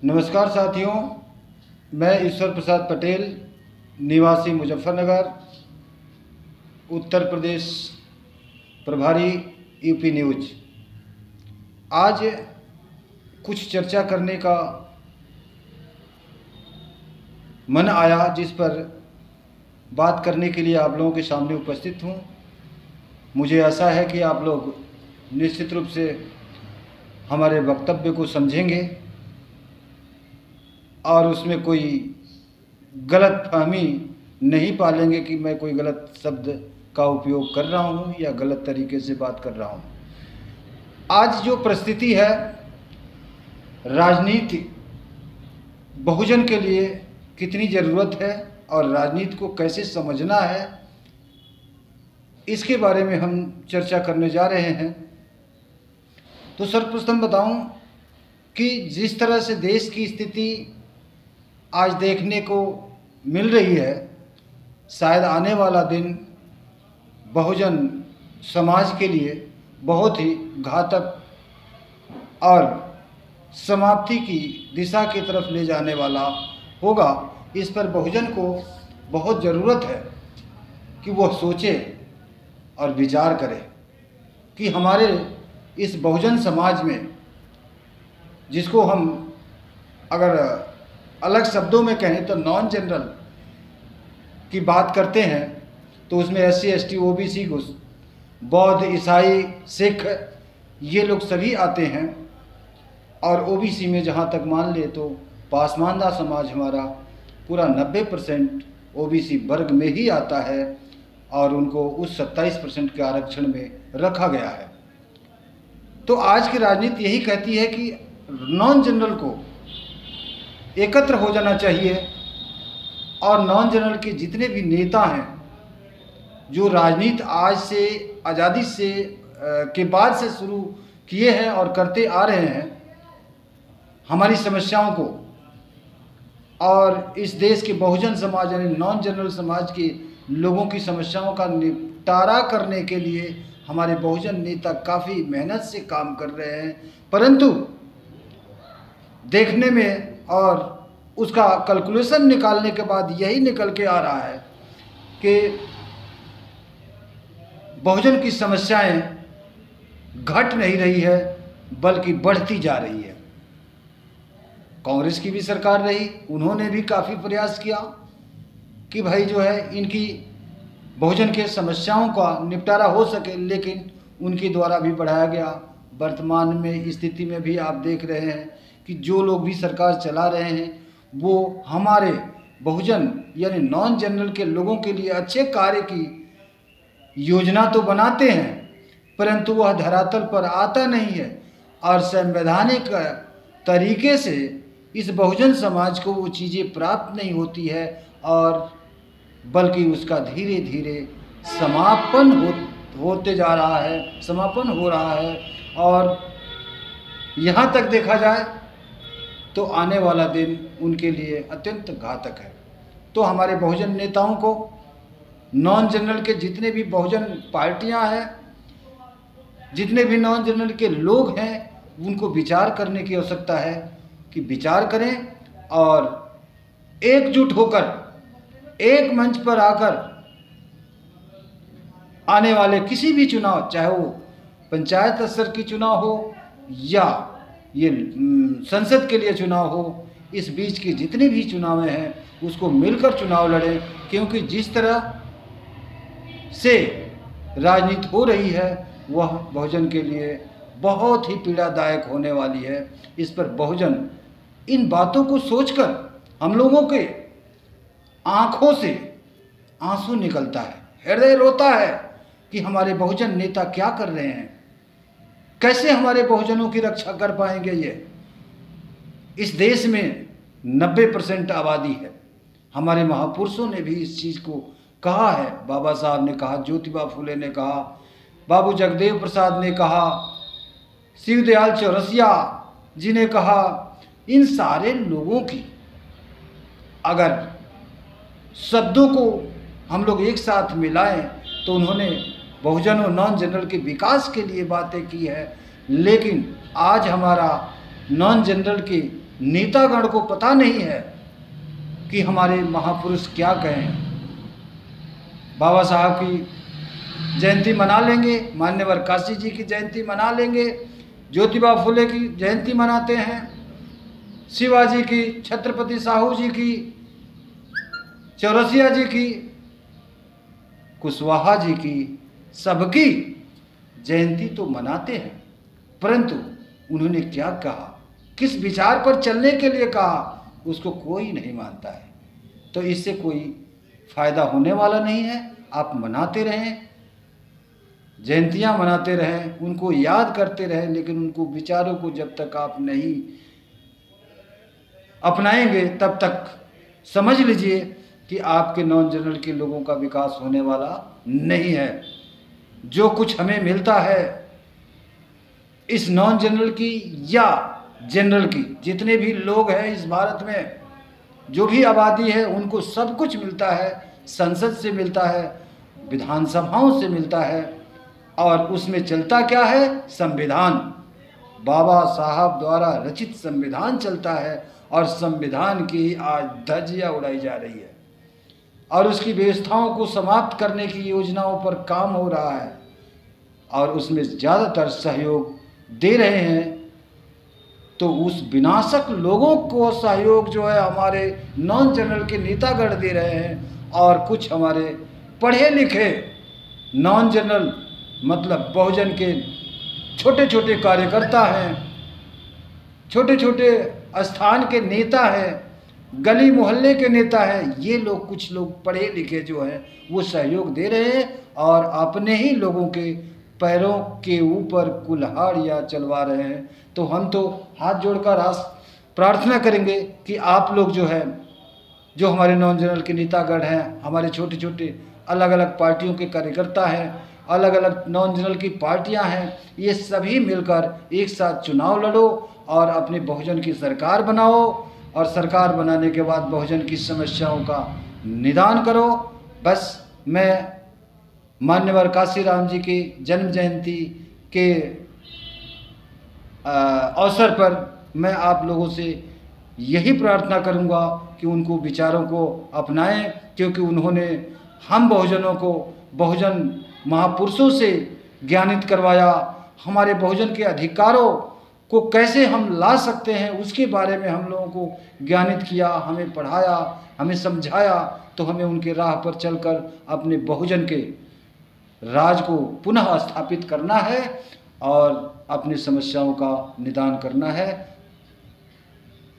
नमस्कार साथियों, मैं ईश्वर प्रसाद पटेल, निवासी मुजफ्फरनगर, उत्तर प्रदेश प्रभारी यूपी न्यूज। आज कुछ चर्चा करने का मन आया, जिस पर बात करने के लिए आप लोगों के सामने उपस्थित हूँ। मुझे आशा है कि आप लोग निश्चित रूप से हमारे वक्तव्य को समझेंगे और उसमें कोई गलत फहमी नहीं पालेंगे कि मैं कोई गलत शब्द का उपयोग कर रहा हूँ या गलत तरीके से बात कर रहा हूँ। आज जो परिस्थिति है, राजनीति बहुजन के लिए कितनी ज़रूरत है और राजनीति को कैसे समझना है, इसके बारे में हम चर्चा करने जा रहे हैं। तो सर्वप्रथम बताऊं कि जिस तरह से देश की स्थिति आज देखने को मिल रही है, शायद आने वाला दिन बहुजन समाज के लिए बहुत ही घातक और समाप्ति की दिशा की तरफ ले जाने वाला होगा। इस पर बहुजन को बहुत ज़रूरत है कि वह सोचे और विचार करे कि हमारे इस बहुजन समाज में, जिसको हम अगर अलग शब्दों में कहें तो नॉन जनरल की बात करते हैं, तो उसमें SC ST OBC घुस बौद्ध, ईसाई, सिख, ये लोग सभी आते हैं। और OBC में जहाँ तक मान ले तो पासमानदा समाज हमारा पूरा 90% OBC वर्ग में ही आता है और उनको उस 27% के आरक्षण में रखा गया है। तो आज की राजनीति यही कहती है कि नॉन जनरल को एकत्र हो जाना चाहिए और नॉन जनरल के जितने भी नेता हैं, जो राजनीति आज से आज़ादी से के बाद से शुरू किए हैं और करते आ रहे हैं, हमारी समस्याओं को और इस देश के बहुजन समाज यानी नॉन जनरल समाज के लोगों की समस्याओं का निपटारा करने के लिए हमारे बहुजन नेता काफ़ी मेहनत से काम कर रहे हैं। परंतु देखने में और उसका कैलकुलेशन निकालने के बाद यही निकल के आ रहा है कि बहुजन की समस्याएं घट नहीं रही है बल्कि बढ़ती जा रही है। कांग्रेस की भी सरकार रही, उन्होंने भी काफ़ी प्रयास किया कि भाई जो है इनकी बहुजन के समस्याओं का निपटारा हो सके, लेकिन उनके द्वारा भी बढ़ाया गया। वर्तमान में स्थिति में भी आप देख रहे हैं कि जो लोग भी सरकार चला रहे हैं वो हमारे बहुजन यानी नॉन जनरल के लोगों के लिए अच्छे कार्य की योजना तो बनाते हैं, परंतु वह धरातल पर आता नहीं है और संवैधानिक तरीके से इस बहुजन समाज को वो चीज़ें प्राप्त नहीं होती है और बल्कि उसका धीरे धीरे समापन होते जा रहा है, समापन हो रहा है। और यहाँ तक देखा जाए तो आने वाला दिन उनके लिए अत्यंत घातक है। तो हमारे बहुजन नेताओं को, नॉन जनरल के जितने भी बहुजन पार्टियां हैं, जितने भी नॉन जनरल के लोग हैं, उनको विचार करने की आवश्यकता है कि विचार करें और एकजुट होकर एक मंच पर आकर आने वाले किसी भी चुनाव, चाहे वो पंचायत स्तर की चुनाव हो या ये संसद के लिए चुनाव हो, इस बीच की जितनी भी चुनावें हैं उसको मिलकर चुनाव लड़ें। क्योंकि जिस तरह से राजनीति हो रही है वह बहुजन के लिए बहुत ही पीड़ादायक होने वाली है। इस पर बहुजन इन बातों को सोचकर हम लोगों के आँखों से आंसू निकलता है, हृदय रोता है कि हमारे बहुजन नेता क्या कर रहे हैं, कैसे हमारे बहुजनों की रक्षा कर पाएंगे। ये इस देश में 90% आबादी है। हमारे महापुरुषों ने भी इस चीज़ को कहा है। बाबा साहब ने कहा, ज्योतिबा फुले ने कहा, बाबू जगदेव प्रसाद ने कहा, शिवदयाल चौरसिया जी ने कहा। इन सारे लोगों की अगर शब्दों को हम लोग एक साथ मिलाएं तो उन्होंने बहुजन और नॉन जनरल के विकास के लिए बातें की है। लेकिन आज हमारा नॉन जनरल की नेतागण को पता नहीं है कि हमारे महापुरुष क्या कहें। बाबा साहब की जयंती मना लेंगे, मान्यवर काशी जी की जयंती मना लेंगे, ज्योतिबा फुले की जयंती मनाते हैं, शिवाजी की, छत्रपति साहू जी की, चौरसिया जी की, कुशवाहा जी की, सबकी जयंती तो मनाते हैं, परंतु उन्होंने क्या कहा, किस विचार पर चलने के लिए कहा, उसको कोई नहीं मानता है। तो इससे कोई फायदा होने वाला नहीं है। आप मनाते रहें, जयंतियां मनाते रहें, उनको याद करते रहें, लेकिन उनको विचारों को जब तक आप नहीं अपनाएंगे तब तक समझ लीजिए कि आपके नॉन जनरल के लोगों का विकास होने वाला नहीं है। जो कुछ हमें मिलता है इस नॉन जनरल की या जनरल की, जितने भी लोग हैं इस भारत में, जो भी आबादी है, उनको सब कुछ मिलता है। संसद से मिलता है, विधानसभाओं से मिलता है, और उसमें चलता क्या है? संविधान। बाबा साहब द्वारा रचित संविधान चलता है, और संविधान की आज धज्जियां उड़ाई जा रही है, और उसकी व्यवस्थाओं को समाप्त करने की योजनाओं पर काम हो रहा है, और उसमें ज़्यादातर सहयोग दे रहे हैं। तो उस विनाशक लोगों को सहयोग जो है हमारे नॉन जनरल के नेतागण दे रहे हैं, और कुछ हमारे पढ़े लिखे नॉन जनरल मतलब बहुजन के छोटे छोटे कार्यकर्ता हैं, छोटे छोटे स्थान के नेता हैं, गली मोहल्ले के नेता हैं, ये लोग, कुछ लोग पढ़े लिखे जो हैं वो सहयोग दे रहे हैं, और अपने ही लोगों के पैरों के ऊपर कुल्हाड़ियाँ चलवा रहे हैं। तो हम तो हाथ जोड़कर प्रार्थना करेंगे कि आप लोग जो है, जो हमारे नॉन जनरल के नेतागण हैं, हमारे छोटे छोटे अलग अलग पार्टियों के कार्यकर्ता हैं, अलग अलग नॉन जनरल की पार्टियां हैं, ये सभी मिलकर एक साथ चुनाव लड़ो और अपने बहुजन की सरकार बनाओ, और सरकार बनाने के बाद बहुजन की समस्याओं का निदान करो। बस मैं मान्यवर काशीराम जी की जन्म जयंती के अवसर पर मैं आप लोगों से यही प्रार्थना करूंगा कि उनको विचारों को अपनाएं, क्योंकि उन्होंने हम बहुजनों को बहुजन महापुरुषों से ज्ञानित करवाया। हमारे बहुजन के अधिकारों को कैसे हम ला सकते हैं उसके बारे में हम लोगों को ज्ञानित किया, हमें पढ़ाया, हमें समझाया। तो हमें उनके राह पर चलकर अपने बहुजन के राज को पुनः स्थापित करना है और अपनी समस्याओं का निदान करना है।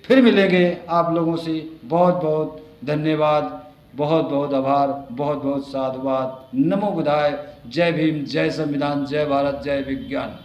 फिर मिलेंगे आप लोगों से। बहुत बहुत धन्यवाद, बहुत बहुत आभार, बहुत बहुत साधुवाद। नमो बुद्धाय। जय भीम, जय संविधान, जय भारत, जय विज्ञान।